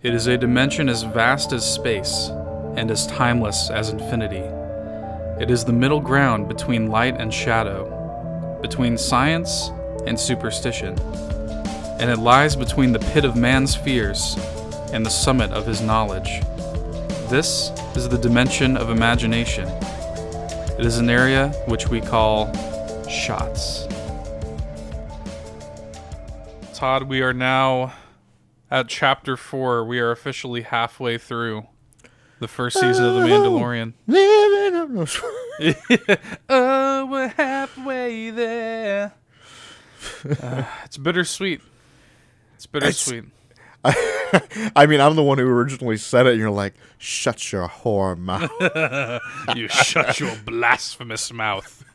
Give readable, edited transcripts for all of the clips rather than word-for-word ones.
It is a dimension as vast as space and as timeless as infinity. It is the middle ground between light and shadow, between science and superstition, and it lies between the pit of man's fears and the summit of his knowledge. This is the dimension of imagination. It is an area which we call shots. Todd, we are now at Chapter 4. We are officially halfway through the first season of The Mandalorian. Oh, we're halfway there. It's bittersweet. It's bittersweet. I mean, I'm the one who originally said it, and you're like, shut your whore mouth. You shut your blasphemous mouth.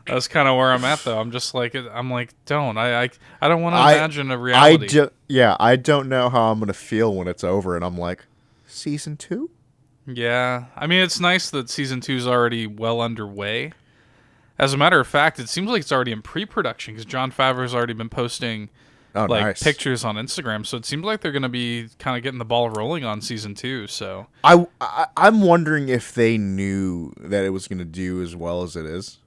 That's kind of where I'm at, though. I'm just like, don't. I don't want to imagine a reality. I don't know how I'm going to feel when it's over, and I'm like, season 2? Yeah. I mean, it's nice that season 2 is already well underway. As a matter of fact, it seems like it's already in pre-production, because Jon Favreau's already been posting nice pictures on Instagram, so it seems like they're going to be kind of getting the ball rolling on season 2. So I'm wondering if they knew that it was going to do as well as it is.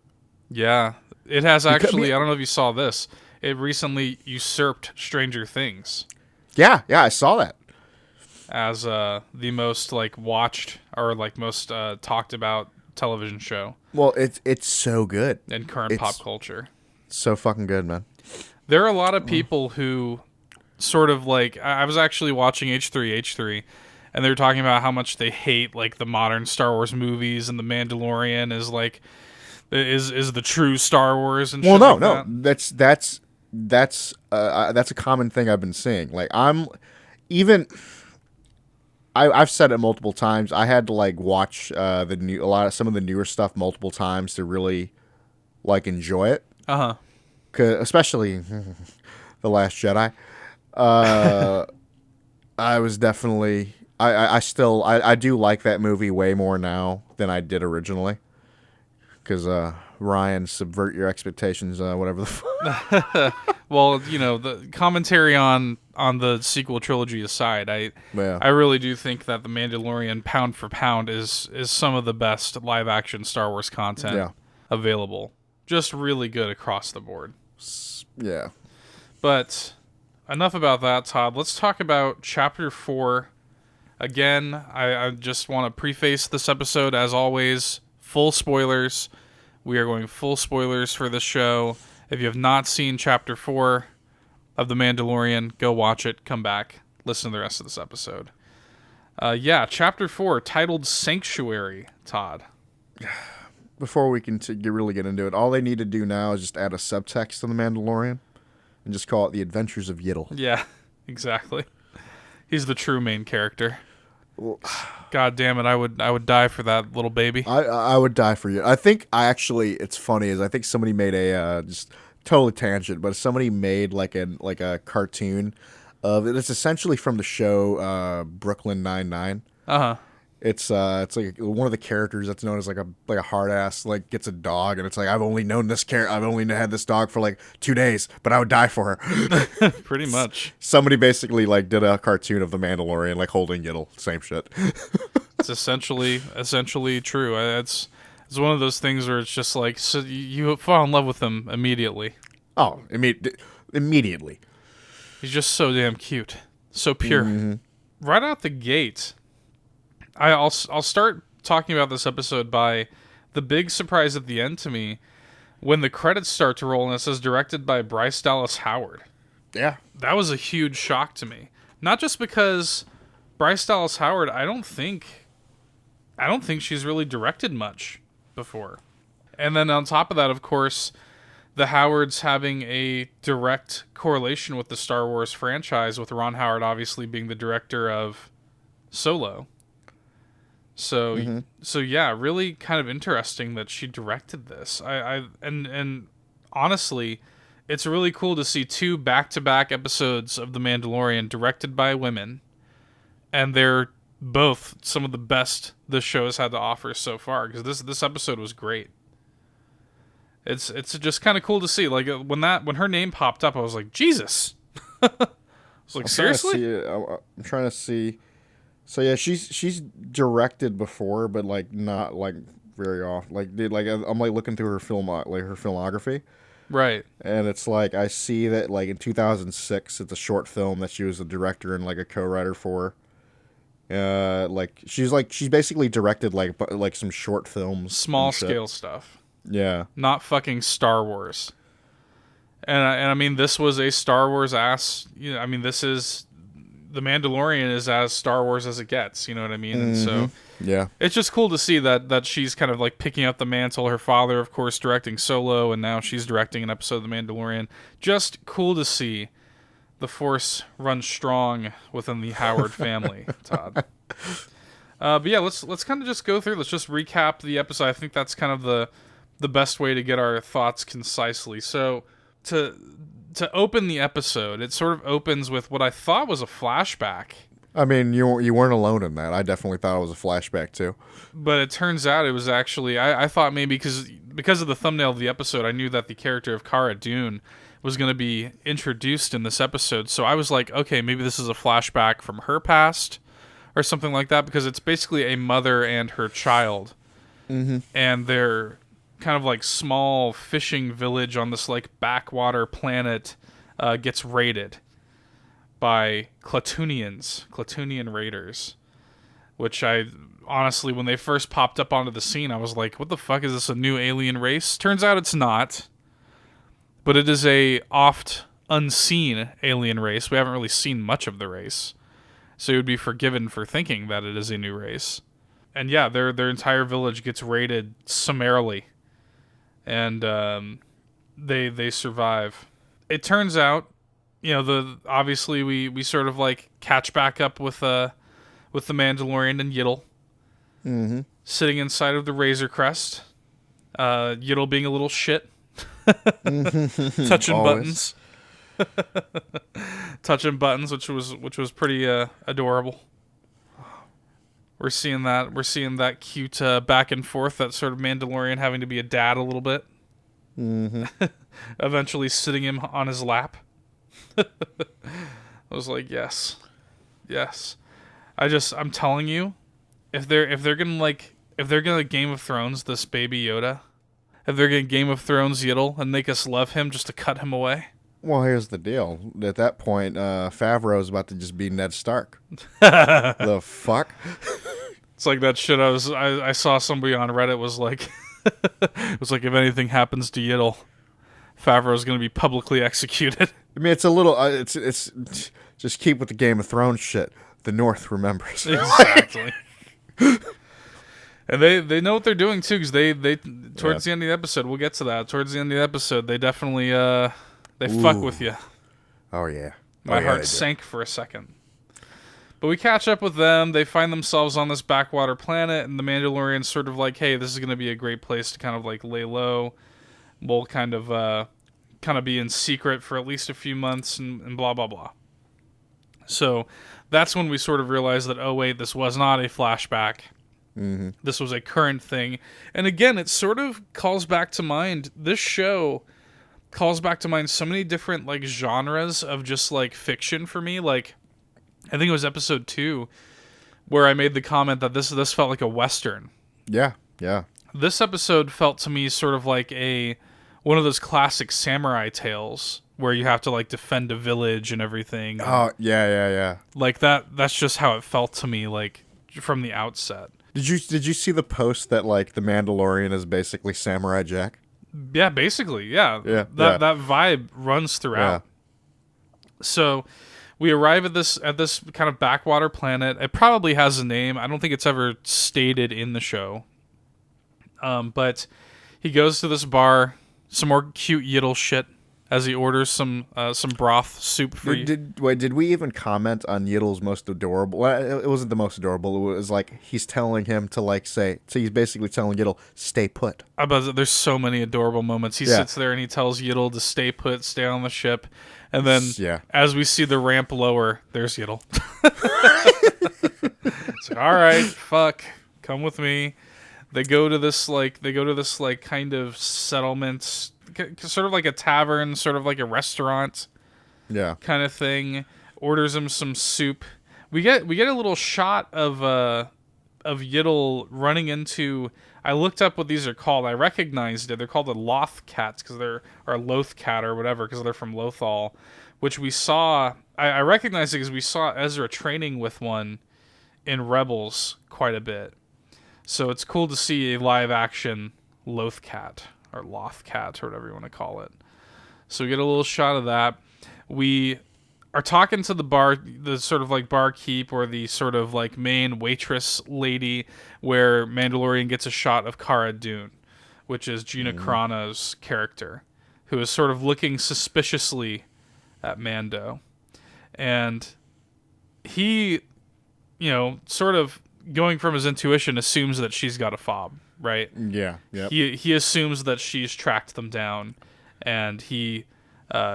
Yeah, it has actually. I don't know if you saw this. It recently usurped Stranger Things. Yeah, I saw that as the most watched or most talked about television show. Well, it's so good in current pop culture. So fucking good, man. There are a lot of people who sort of I was actually watching H3, and they were talking about how much they hate the modern Star Wars movies, and The Mandalorian is the true Star Wars and shit like that. That's a common thing I've been seeing. I've said it multiple times. I had to watch some of the newer stuff multiple times to really enjoy it. Especially The Last Jedi. I was definitely I do like that movie way more now than I did originally. Because Ryan, subvert your expectations, whatever the Well, the commentary on the sequel trilogy aside, I really do think that The Mandalorian, pound for pound, is some of the best live-action Star Wars content available. Just really good across the board. Yeah. But enough about that, Todd. Let's talk about Chapter 4. Again, I just want to preface this episode, as always, full spoilers. We are going full spoilers for this show. If you have not seen Chapter 4 of The Mandalorian, go watch it, come back, listen to the rest of this episode. Chapter 4, titled Sanctuary, Todd. Before we can really get into it, all they need to do now is just add a subtext to The Mandalorian and just call it The Adventures of Yiddle. Yeah, exactly. He's the true main character. God damn it, I would die for that little baby. I would die for you. I think it's funny is I think somebody made a just totally tangent, but somebody made a cartoon of it. It's essentially from the show Brooklyn Nine-Nine. It's like one of the characters that's known as a hard ass gets a dog, and it's I've only had this dog for 2 days, but I would die for her. Pretty much. Somebody basically did a cartoon of the Mandalorian holding Yiddle. Same shit. It's essentially true. It's one of those things where it's just so you fall in love with him immediately. Oh, immediately. He's just so damn cute, so pure. Mm-hmm. Right out the gate. I'll start talking about this episode by the big surprise at the end to me when the credits start to roll and it says directed by Bryce Dallas Howard. Yeah. That was a huge shock to me. Not just because Bryce Dallas Howard, I don't think she's really directed much before. And then on top of that, of course, the Howards having a direct correlation with the Star Wars franchise, with Ron Howard obviously being the director of Solo. So really kind of interesting that she directed this. And honestly, it's really cool to see 2 back-to-back episodes of The Mandalorian directed by women, and they're both some of the best this show has had to offer so far. Because this episode was great. It's just kind of cool to see. When her name popped up, I was like, Jesus. I It's like, I'm trying to seriously? see it. I'm trying to see. So yeah, she's directed before, but like not like very often. Like dude, like I'm like looking through her her filmography, Right. and it's like I see that like in 2006, it's a short film that she was a director and like a co-writer for. Like she's basically directed like some short films Small and shit. scale stuff. Yeah. Not fucking Star Wars. And I mean, this was a Star Wars ass. You know, I mean, this is the Mandalorian is as Star Wars as it gets. You know what I mean? And so Yeah. it's just cool to see that she's kind of like picking up the mantle. Her father, of course, directing Solo, and now she's directing an episode of the Mandalorian. Just cool to see the Force run strong within the Howard family, Todd. But yeah, let's kind of just go through. Let's just recap the episode. I think that's kind of the best way to get our thoughts concisely. So to open the episode, it sort of opens with what I thought was a flashback. I mean, you weren't alone in that. I definitely thought it was a flashback too. But it turns out it was actually I thought maybe because of the thumbnail of the episode, I knew that the character of Cara Dune was going to be introduced in this episode. So I was like, okay, maybe this is a flashback from her past or something like that, because it's basically a mother and her child. Mm-hmm. And their kind of like small fishing village on this like backwater planet gets raided by Klatooinian raiders, which I honestly, when they first popped up onto the scene, I was like, what the fuck, is this a new alien race? Turns out it's not, but it is a oft unseen alien race. We haven't really seen much of the race, so you would be forgiven for thinking that it is a new race. And yeah, their entire village gets raided summarily, and they survive. It turns out, you know, obviously we sort of like catch back up with the Mandalorian and Yiddle sitting inside of the Razor Crest. Yiddle being a little shit, touching Always. buttons, which was pretty adorable. We're seeing that cute back and forth, that sort of Mandalorian having to be a dad a little bit. Eventually sitting him on his lap. I was like, yes. I'm telling you, if they're gonna Game of Thrones this baby Yoda, if they're gonna Game of Thrones Yiddle and make us love him just to cut him away. Well, here's the deal. At that point, Favreau's about to just be Ned Stark. The fuck? It's like that shit I saw somebody on Reddit was like, it was like, if anything happens to Yiddle, Favreau's going to be publicly executed. I mean, it's a little. It's just keep with the Game of Thrones shit. The North remembers. Exactly. And they know what they're doing too, because they towards the end of the episode, we'll get to that. Towards the end of the episode, they definitely they fuck with you. Oh yeah. My heart sank for a second. But we catch up with them. They find themselves on this backwater planet, and the Mandalorian's sort of like, hey, this is going to be a great place to kind of like lay low. We'll kind of be in secret for at least a few months and blah, blah, blah. So that's when we sort of realize that, oh, wait, this was not a flashback. Mm-hmm. This was a current thing. And again, it sort of calls back to mind, this show calls back to mind so many different like genres of just like fiction for me. Like, I think it was episode 2 where I made the comment that this felt like a Western. Yeah. This episode felt to me sort of like one of those classic samurai tales where you have to like defend a village and everything. Oh, yeah. Like that's just how it felt to me, like from the outset. Did you see the post that like the Mandalorian is basically Samurai Jack? Yeah, basically, yeah. That vibe runs throughout. Yeah. So we arrive at this kind of backwater planet. It probably has a name. I don't think it's ever stated in the show. But he goes to this bar, some more cute Yiddle shit, as he orders some broth soup for you. Did we even comment on Yiddle's most adorable? Well, it wasn't the most adorable. It was like he's telling him to like say. So he's basically telling Yiddle, "Stay put." There's so many adorable moments. He sits there and he tells Yiddle to stay put, stay on the ship, and then as we see the ramp lower, there's Yiddle. So all right, fuck, come with me. They go to this kind of settlement, sort of like a tavern, sort of like a restaurant, kind of thing, orders him some soup. We get a little shot of Yiddle running into. I looked up what these are called. I recognized it. They're called the Loth cats because they're or Loth cat or whatever because they're from Lothal, which we saw. I recognized it because we saw Ezra training with one in Rebels quite a bit. So it's cool to see a live action Loth cat or Loth cat or whatever you want to call it. So we get a little shot of that. We are talking to the sort of like barkeep or the sort of like main waitress lady, where Mandalorian gets a shot of Cara Dune, which is Gina Carano's character, who is sort of looking suspiciously at Mando. And he, sort of going from his intuition, assumes that she's got a fob, right? Yeah. Yep. He assumes that she's tracked them down, and he,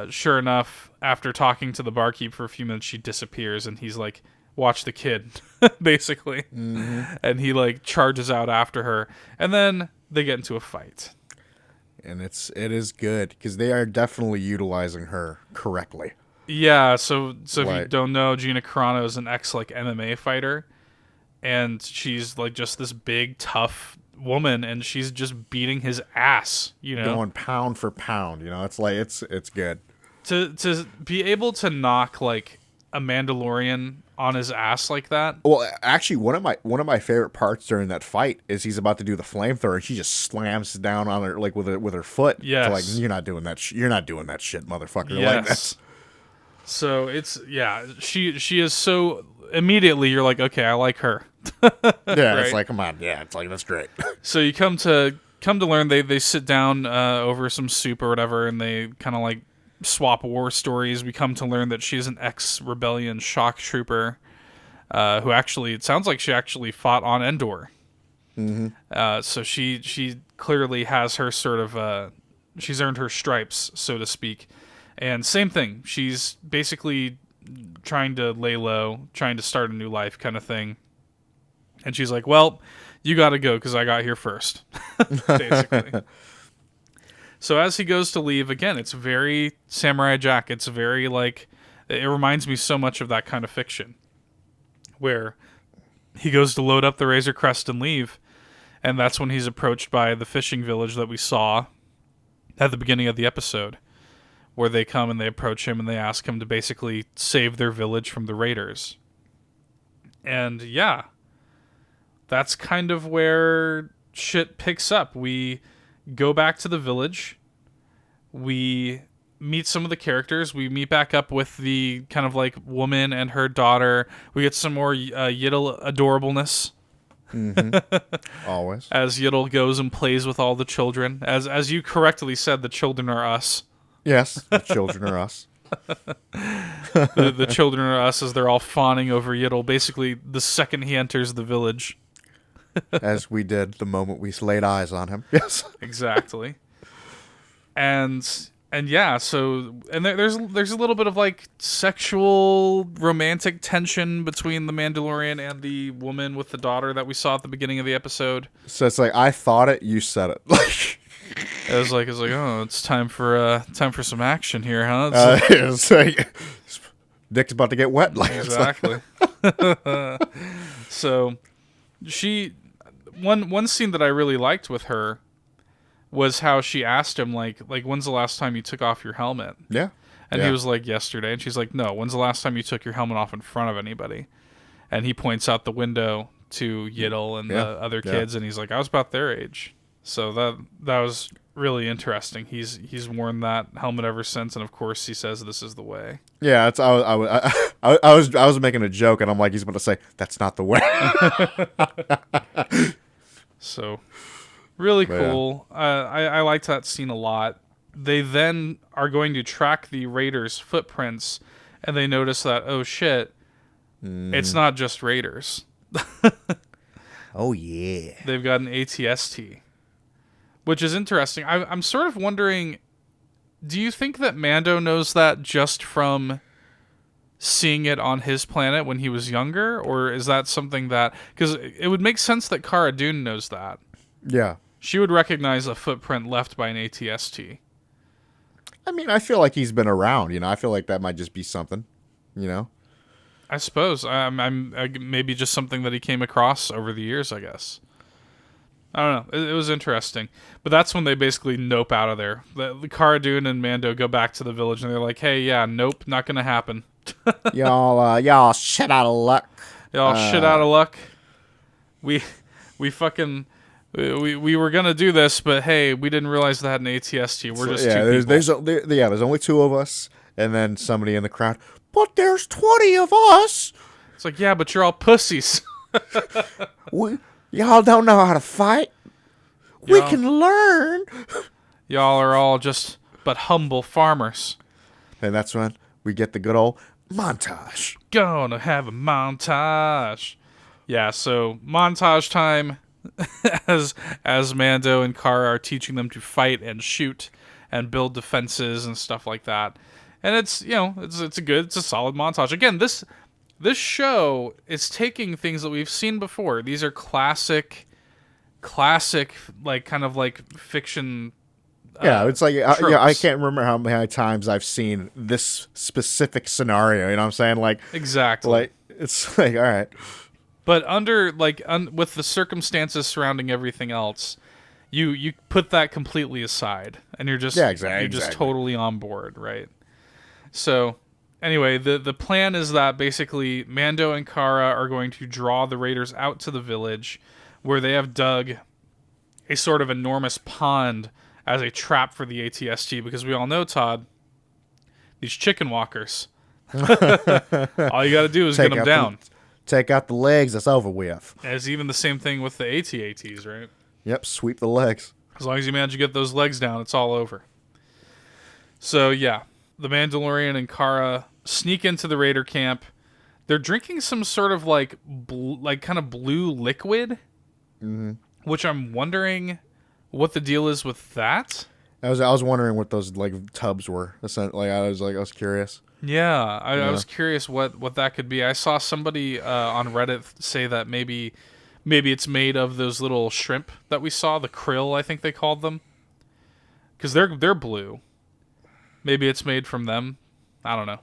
sure enough, after talking to the barkeep for a few minutes, she disappears, and he's like, "Watch the kid," basically. Mm-hmm. And he like charges out after her, and then they get into a fight. And it is good because they are definitely utilizing her correctly. Yeah. So if you don't know, Gina Carano is an ex like MMA fighter, and she's like just this big tough woman, and she's just beating his ass. Going pound for pound. It's like it's good to be able to knock like a Mandalorian on his ass like that. Well, actually, one of my favorite parts during that fight is he's about to do the flamethrower, and she just slams down on her like with her foot. Yes. So, like, you're not doing that. You're not doing that shit, motherfucker. Yes. Like that. So she is so immediately you're like, okay, I like her. Yeah, right? It's like, come on, yeah, it's like that's great. So you come to learn they sit down over some soup or whatever, and they kind of like swap war stories. We come to learn that she's an ex-rebellion shock trooper who actually, it sounds like she actually fought on Endor. Mm-hmm. So she clearly has her sort of she's earned her stripes, so to speak. And same thing, she's basically trying to lay low, trying to start a new life kind of thing. And she's like, well, you got to go because I got here first, basically. So as he goes to leave, again, it's very Samurai Jack. It's very like, it reminds me so much of that kind of fiction where he goes to load up the Razor Crest and leave. And that's when he's approached by the fishing village that we saw at the beginning of the episode, where they come and they approach him and they ask him to basically save their village from the raiders. And yeah, that's kind of where shit picks up. We go back to the village. We meet some of the characters. We meet back up with the kind of like woman and her daughter. We get some more Yiddle adorableness. Mm-hmm. Always. As Yiddle goes and plays with all the children. As you correctly said, the children are us. Yes, the children are us. The children are us as they're all fawning over Yiddle, basically the second he enters the village. As we did the moment we laid eyes on him. Yes. Exactly. And yeah, so there's a little bit of like sexual romantic tension between the Mandalorian and the woman with the daughter that we saw at the beginning of the episode. So it's like, I thought it, you said it. Like it was like, oh, it's time for some action here, huh? It's like Dick's about to get wet. Like exactly. So one scene that I really liked with her was how she asked him like when's the last time you took off your helmet? Yeah. And he was like, yesterday. And she's like, no, when's the last time you took your helmet off in front of anybody? And he points out the window to Yiddle and the other kids, and he's like, I was about their age. So that was really interesting. He's worn that helmet ever since, and of course he says this is the way. Yeah, I was making a joke, and I'm like, he's about to say that's not the way. So really cool. I liked that scene a lot. They then are going to track the raiders' footprints, and they notice that, oh shit, it's not just raiders. Oh yeah, they've got an ATST. Which is interesting. I'm sort of wondering, do you think that Mando knows that just from seeing it on his planet when he was younger? Or is that something that... Because it would make sense that Cara Dune knows that. Yeah. She would recognize a footprint left by an ATST. I mean, I feel like he's been around, I feel like that might just be something. You know? I suppose. Maybe just something that he came across over the years, I guess. I don't know. It was interesting. But that's when they basically nope out of there. The Cara Dune and Mando go back to the village, and they're like, hey, yeah, nope, not going to happen. Y'all shit out of luck. Y'all shit out of luck. We fucking... We were going to do this, but hey, we didn't realize that in ATST. We're just two people. There's only 2 of us, and then somebody in the crowd, but there's 20 of us. It's like, yeah, but you're all pussies. Y'all don't know how to fight. We can learn. Y'all are all just but humble farmers. And that's when we get the good old montage. Gonna have a montage. Yeah, so montage time as Mando and Cara are teaching them to fight and shoot and build defenses and stuff like that. And it's, it's a solid montage. Again, this show is taking things that we've seen before. These are classic, like kind of like fiction. It's like I can't remember how many times I've seen this specific scenario. You know what I'm saying? Like exactly. Like it's like all right, but with the circumstances surrounding everything else, you put that completely aside, and you're just you're just totally on board, right? So. Anyway, the plan is that basically Mando and Cara are going to draw the raiders out to the village where they have dug a sort of enormous pond as a trap for the ATST, because we all know, Todd, these chicken walkers, all you got to do is get them down. Take out the legs, it's over with. It's even the same thing with the AT-ATs, right? Yep, sweep the legs. As long as you manage to get those legs down, it's all over. So, yeah, the Mandalorian and Cara sneak into the raider camp. They're drinking some sort of like kind of blue liquid, which I'm wondering what the deal is with that. I was wondering what those like tubs were. I was curious. Yeah, I was curious what that could be. I saw somebody on Reddit say that maybe it's made of those little shrimp that we saw, the krill, I think they called them, because they're blue. Maybe it's made from them. I don't know.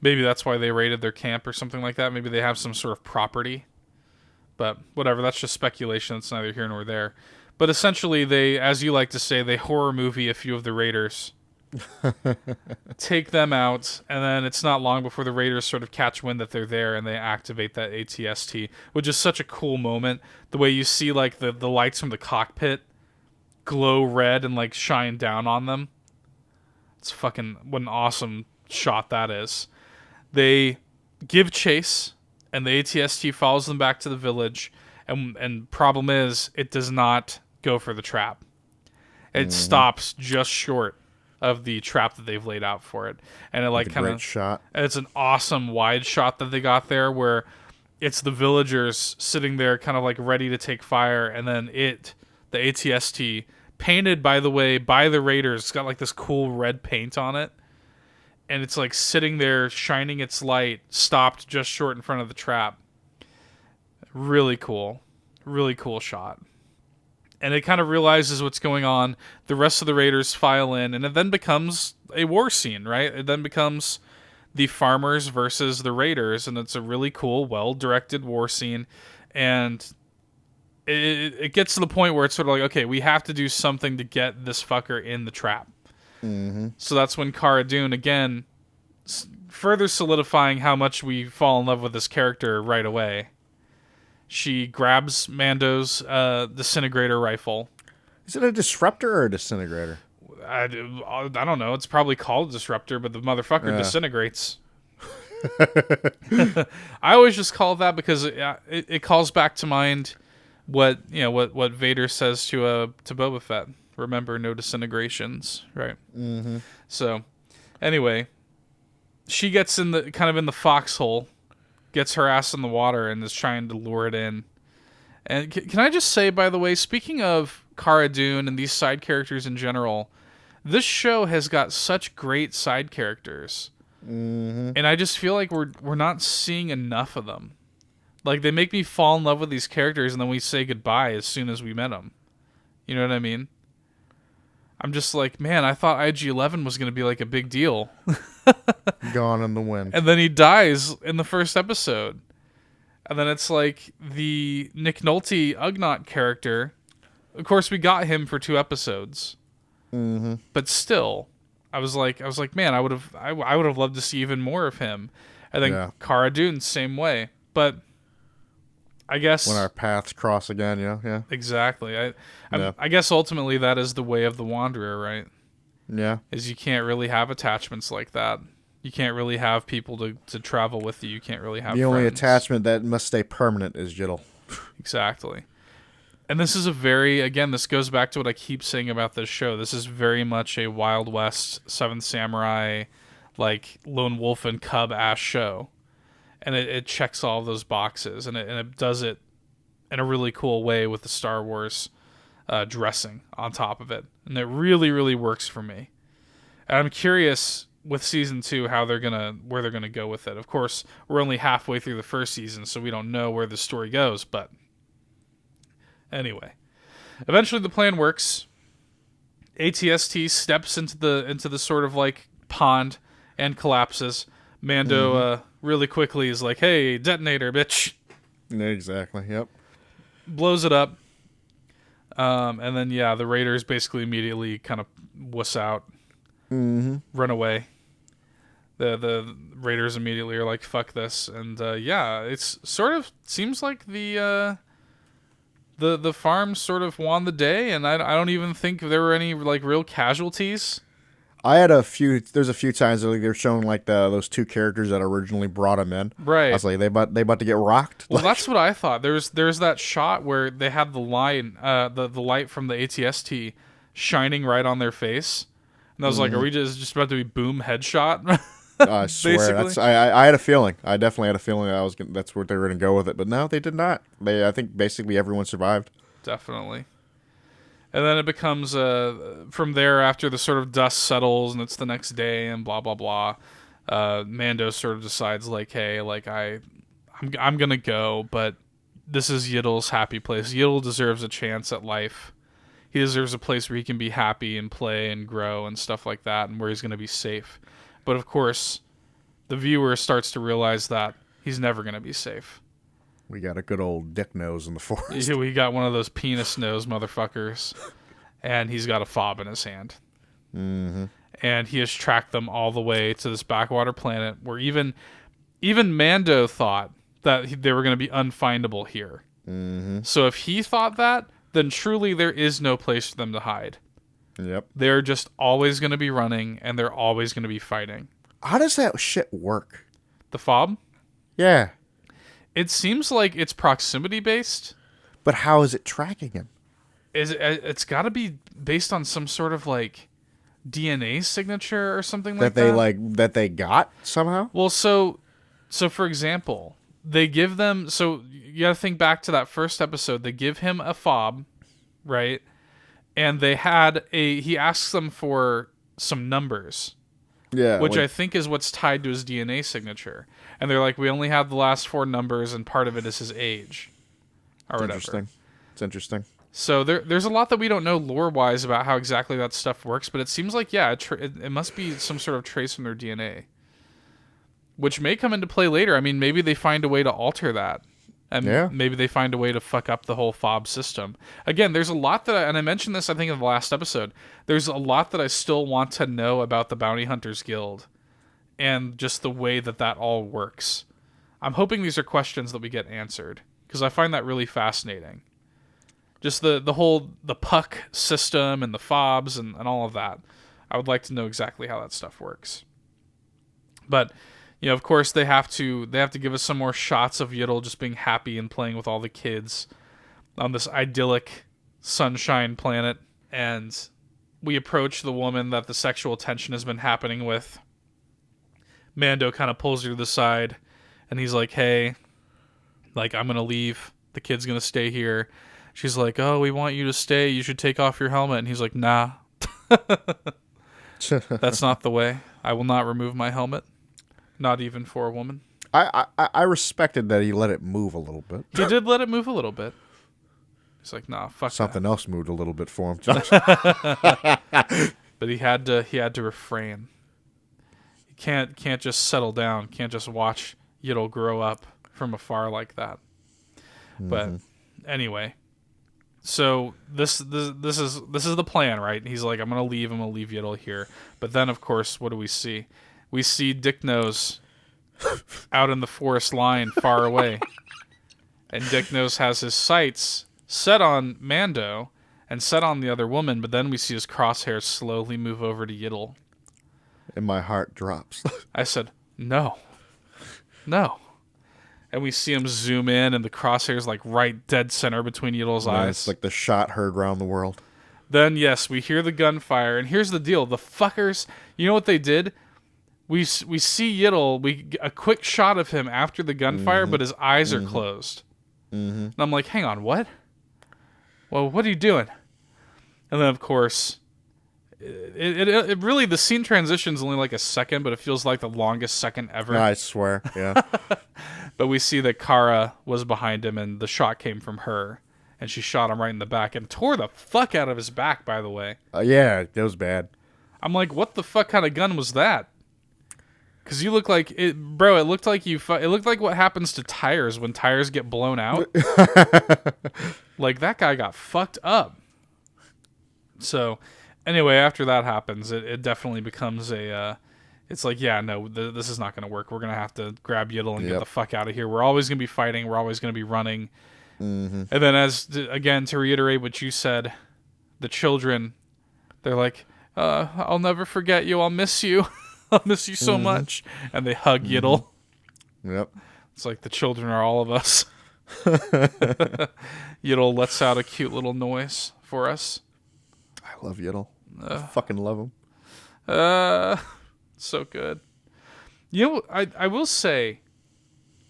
Maybe that's why they raided their camp or something like that. Maybe they have some sort of property. But whatever, that's just speculation. That's neither here nor there. But essentially, they, as you like to say, they horror movie a few of the raiders. Take them out, and then it's not long before the raiders sort of catch wind that they're there, and they activate that ATST, which is such a cool moment. The way you see like the lights from the cockpit glow red and like shine down on them. It's fucking, what an awesome shot that is. They give chase, and the ATST follows them back to the village, and problem is, it does not go for the trap. It stops just short of the trap that they've laid out for it. And it like kind of shot. It's an awesome wide shot that they got there, where it's the villagers sitting there kind of like ready to take fire, and then the ATST, painted by the way by the raiders, it's got like this cool red paint on it. And it's like sitting there shining its light, stopped just short in front of the trap. Really cool. Really cool shot. And it kind of realizes what's going on. The rest of the raiders file in, and it then becomes a war scene, right? It then becomes the farmers versus the raiders, and it's a really cool, well-directed war scene. And it gets to the point where it's sort of like, okay, we have to do something to get this fucker in the trap. So that's when Cara Dune, again, further solidifying how much we fall in love with this character right away. She grabs Mando's disintegrator rifle. Is it a disruptor or a disintegrator? I don't know. It's probably called a disruptor, but the motherfucker disintegrates. I always just call it that because it calls back to mind what Vader says to Boba Fett. Remember, no disintegrations, right? So, anyway, she gets in the foxhole, gets her ass in the water, and is trying to lure it in. And can I just say, by the way, speaking of Cara Dune and these side characters in general, this show has got such great side characters, and I just feel like we're not seeing enough of them. Like, they make me fall in love with these characters, and then we say goodbye as soon as we met them. You know what I mean? I'm just like, man, I thought IG-11 was going to be like a big deal. Gone in the wind. And then he dies in the first episode. And then it's like the Nick Nolte Ugnaught character. Of course, we got him for 2 episodes. Mm-hmm. But still, I was like, man, I would have loved to see even more of him. And then Cara Dune, same way. But I guess when our paths cross again, yeah. Exactly. I guess ultimately that is the way of the wanderer, right? Yeah. Is you can't really have attachments like that. You can't really have people to travel with you. You can't really have the only friends. attachment that must stay permanent is Jiddle. Exactly. And this is this goes back to what I keep saying about this show. This is very much a Wild West, Seventh Samurai, like lone wolf and cub ass show. And it checks all those boxes, and it does it in a really cool way with the Star Wars dressing on top of it. And it really, really works for me. And I'm curious with season 2 where they're gonna go with it. Of course, we're only halfway through the first season, so we don't know where the story goes, but anyway. Eventually the plan works. ATST steps into the sort of like pond and collapses. Mando really quickly is like, "Hey, detonator, bitch." Exactly. Yep. Blows it up. And then the Raiders basically immediately kind of wuss out. Mm-hmm. Run away. The Raiders immediately are like, "Fuck this." And it's sort of seems like the farm sort of won the day, and I don't even think there were any like real casualties. There's a few times that they're showing like those 2 characters that originally brought him in. Right. I was like, they about to get rocked. Well, that's what I thought. There's that shot where they had the line, the light from the ATST shining right on their face, and I was like, are we just about to be boom headshot? I swear, I had a feeling. I definitely had a feeling that's what they were going to go with it, but no, they did not. I think basically everyone survived. Definitely. And then it becomes from there, after the sort of dust settles and it's the next day and blah blah blah, Mando sort of decides like, hey, like I'm gonna go, but this is Yiddle's happy place. Yiddle deserves a chance at life. He deserves a place where he can be happy and play and grow and stuff like that, and where he's gonna be safe. But of course, the viewer starts to realize that he's never gonna be safe. We got a good old dick nose in the forest. We got one of those penis nose motherfuckers, and he's got a fob in his hand. Mm-hmm. And he has tracked them all the way to this backwater planet where even Mando thought that they were going to be unfindable here. Mm-hmm. So if he thought that, then truly there is no place for them to hide. Yep. They're just always going to be running, and they're always going to be fighting. How does that shit work? The fob? Yeah. It seems like it's proximity based. But how is it tracking him? It's got to be based on some sort of like DNA signature or something like that. That they got somehow? Well, so for example, they give them, so you got to think back to that first episode. They give him a fob, right? And he asks them for some numbers. Yeah. Which I think is what's tied to his DNA signature. And they're like, we only have the last 4 numbers, and part of it is his age. Or whatever. Interesting. It's interesting. So there's a lot that we don't know lore-wise about how exactly that stuff works, but it seems like, it must be some sort of trace from their DNA. Which may come into play later. I mean, maybe they find a way to alter that. And maybe they find a way to fuck up the whole fob system. Again, there's a lot that, and I mentioned this, I think, in the last episode. There's a lot that I still want to know about the Bounty Hunters Guild and just the way that all works. I'm hoping these are questions that we get answered, because I find that really fascinating. Just the puck system and the fobs and all of that. I would like to know exactly how that stuff works. But of course, they have to give us some more shots of Yiddle just being happy and playing with all the kids on this idyllic sunshine planet. And we approach the woman that the sexual tension has been happening with. Mando kind of pulls her to the side, and he's like, hey, like, I'm going to leave. The kid's going to stay here. She's like, oh, we want you to stay. You should take off your helmet. And he's like, nah. That's not the way. I will not remove my helmet. Not even for a woman. I respected that he let it move a little bit. He did let it move a little bit. He's like, nah, fuck Something else moved a little bit for him. that. But he had to refrain. He can't just settle down. Can't just watch Yiddle grow up from afar like that. But anyway, so this is the plan, right? He's like, I'm gonna leave Yiddle here. But then, of course, what do we see? We see Dick Nose out in the forest line far away, and Dick Nose has his sights set on Mando and set on the other woman. But then we see his crosshairs slowly move over to Yiddle, And my heart drops. I said, no. And we see him zoom in, and the crosshairs like right dead center between Yiddle's eyes. It's like the shot heard round the world. Then, yes, we hear the gunfire, and here's the deal. The fuckers, you know what they did? We see Yiddle, a quick shot of him after the gunfire, but his eyes are closed. And I'm like, hang on, what? Well, what are you doing? And then, of course, it really, the scene transition's only like a second, but it feels like the longest second ever. I swear, yeah. But we see that Kara was behind him, and the shot came from her, and she shot him right in the back and tore the fuck out of his back, by the way. Yeah, that was bad. I'm like, what the fuck kind of gun was that? Because you look like it, bro. It looked like it looked like what happens to tires when tires get blown out. Like, that guy got fucked up. So, anyway, after that happens, it definitely becomes a. It's like, yeah, no, this is not going to work. We're going to have to grab Yiddle and get the fuck out of here. We're always going to be fighting. We're always going to be running. And then, again, to reiterate what you said, the children, they're like, I'll never forget you. I'll miss you. I'll miss you so much. And they hug Yiddle. Yep. It's like the children are all of us. Yiddle lets out a cute little noise for us. I love Yiddle. I fucking love him. So good. You know, I will say,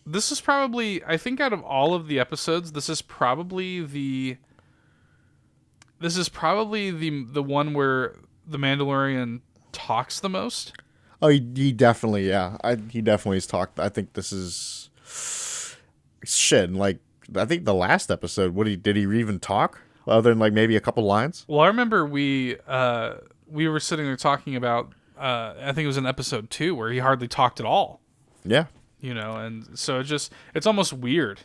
this is probably, I think out of all of the episodes, this is probably the one where the Mandalorian talks the most. Oh, he definitely, yeah. He definitely has talked. I think this is shit. Like, I think the last episode, did he even talk other than like maybe a couple lines? Well, I remember we were sitting there talking about. I think it was in episode 2 where he hardly talked at all. Yeah. You know, and so it's almost weird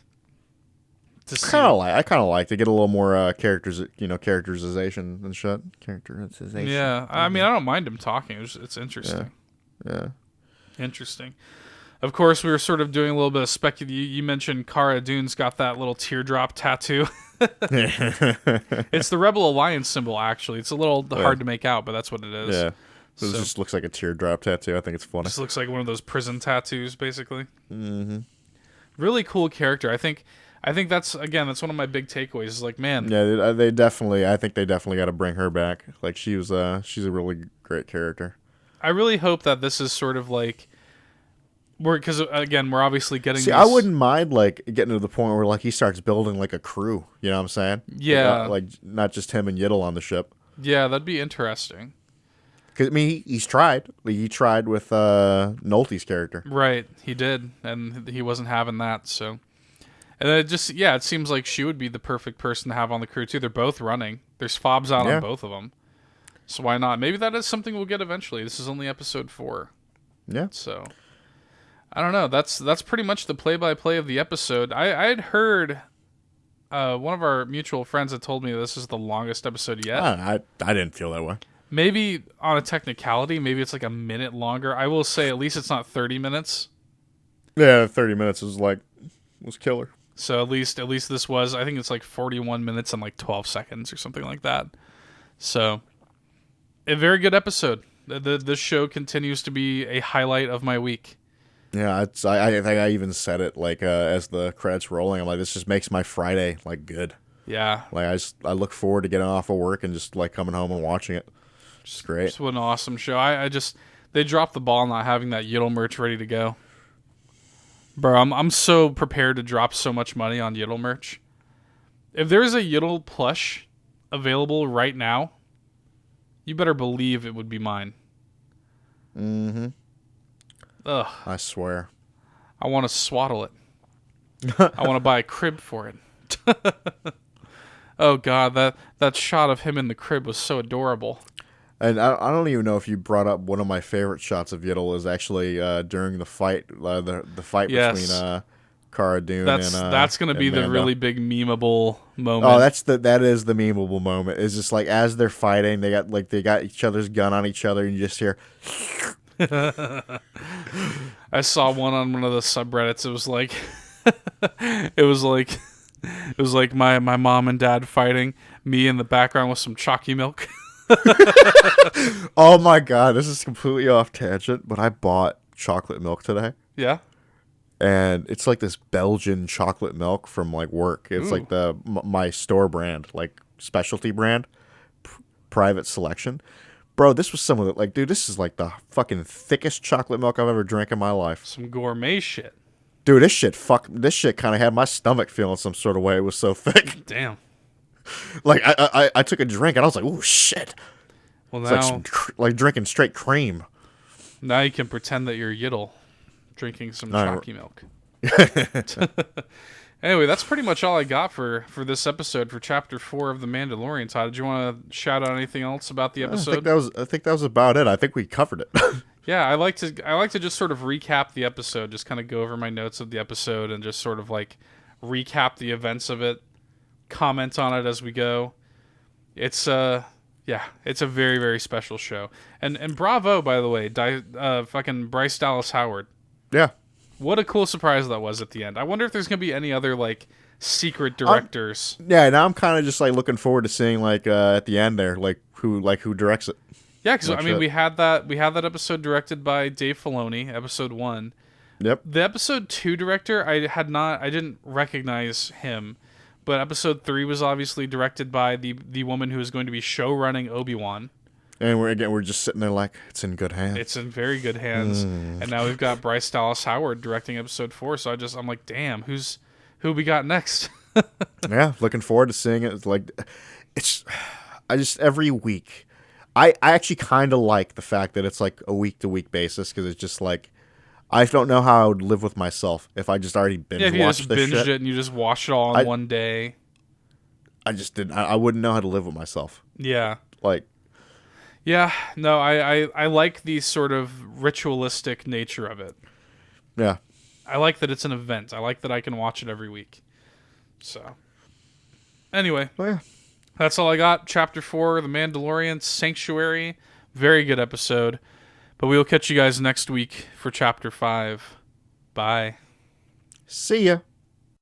to see. I kind of like to get a little more characterization and shit. Characterization. Yeah, I mean, I don't mind him talking. It's interesting. Yeah. Interesting. Of course, we were sort of doing a little bit of speculating. You mentioned Cara Dune's got that little teardrop tattoo. It's the Rebel Alliance symbol, actually. It's a little hard to make out, but that's what it is. Yeah. So it just looks like a teardrop tattoo. I think it's funny. Just looks like one of those prison tattoos, basically. Mm-hmm. Really cool character. I think that's one of my big takeaways. Is like, man. Yeah, I think they definitely got to bring her back. Like, she's a really great character. I really hope that this is sort of like, because again, we're obviously getting. See, I wouldn't mind like getting to the point where like he starts building like a crew. You know what I'm saying? Yeah. Like not just him and Yiddle on the ship. Yeah, that'd be interesting. Because, I mean, he's tried. Like, he tried with Nolte's character. Right, he did, and he wasn't having that, so. And it seems like she would be the perfect person to have on the crew, too. They're both running. There's fobs out on both of them. So why not? Maybe that is something we'll get eventually. This is only episode 4. Yeah. So, I don't know. That's pretty much the play-by-play of the episode. I had heard one of our mutual friends had told me this is the longest episode yet. I didn't feel that way. Maybe on a technicality, maybe it's like a minute longer. I will say at least it's not 30 minutes. Yeah, 30 minutes was killer. So at least this was, I think it's like 41 minutes and like 12 seconds or something like that. So a very good episode. This show continues to be a highlight of my week. Yeah, I think I even said it like as the credits rolling. I'm like, this just makes my Friday like good. Yeah. Like I look forward to getting off of work and just like coming home and watching it. Just great. Just what an awesome show. They dropped the ball not having that Yiddle merch ready to go. Bro, I'm so prepared to drop so much money on Yiddle merch. If there's a Yiddle plush available right now, you better believe it would be mine. Mm-hmm. Ugh. I swear. I want to swaddle it. I want to buy a crib for it. Oh god, that shot of him in the crib was so adorable. And I don't even know if you brought up one of my favorite shots of Yiddle is actually during the fight, the fight Yes. between Cara Dune That's gonna be the Mando. really big memeable moment. Oh, that is the memeable moment. It's just like as they're fighting, they got each other's gun on each other, and you just hear. I saw one on one of the subreddits. It was like my mom and dad fighting, me in the background with some chalky milk. Oh my god, this is completely off tangent, but I bought chocolate milk today. Yeah. And it's like this Belgian chocolate milk from like work. It's like my store brand, like specialty brand, private selection. Bro, this was some of it. Like, dude, this is like the fucking thickest chocolate milk I've ever drank in my life. Some gourmet shit. Dude, this shit kind of had my stomach feeling some sort of way. It was so thick. Damn. Like I took a drink and I was like, oh shit. Well, It's now like drinking straight cream. now you can pretend that you're Yiddle drinking some chalky milk. Anyway, that's pretty much all I got for this episode for Chapter 4 of The Mandalorian. Todd, did you want to shout out anything else about the episode? I think that was about it. I think we covered it. Yeah, I like to just sort of recap the episode, just kind of go over my notes of the episode and just sort of like recap the events of it, comment on it as we go. It's it's a very, very special show. And bravo, by the way, fucking Bryce Dallas Howard. Yeah. What a cool surprise that was at the end. I wonder if there's going to be any other like secret directors. Yeah, now I'm kind of just like looking forward to seeing like at the end there who directs it. Yeah, because I mean we had that episode directed by Dave Filoni, episode 1. Yep. The episode 2 director, I didn't recognize him, but episode 3 was obviously directed by the woman who is going to be show running Obi-Wan. And we're just sitting there like it's in good hands. It's in very good hands. And now we've got Bryce Dallas Howard directing episode 4. So I'm like, damn, who we got next? Yeah, looking forward to seeing it. I just every week. I actually kind of like the fact that it's like a week to week basis because it's just like I don't know how I would live with myself if I just already binge watched this shit. Yeah, if you just binged it and you just watched it all in one day. I just didn't. I wouldn't know how to live with myself. Yeah. Like. Yeah, no, I like the sort of ritualistic nature of it. Yeah. I like that it's an event. I like that I can watch it every week. So, anyway, that's all I got. Chapter 4, The Mandalorian, Sanctuary. Very good episode. But we will catch you guys next week for Chapter 5. Bye. See ya.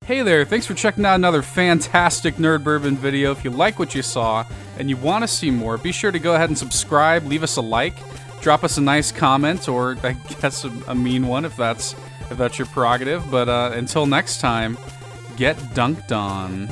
Hey there, thanks for checking out another fantastic Nerd Bourbon video. If you like what you saw and you want to see more, be sure to go ahead and subscribe, leave us a like, drop us a nice comment, or I guess a mean one if that's your prerogative. But until next time, get dunked on.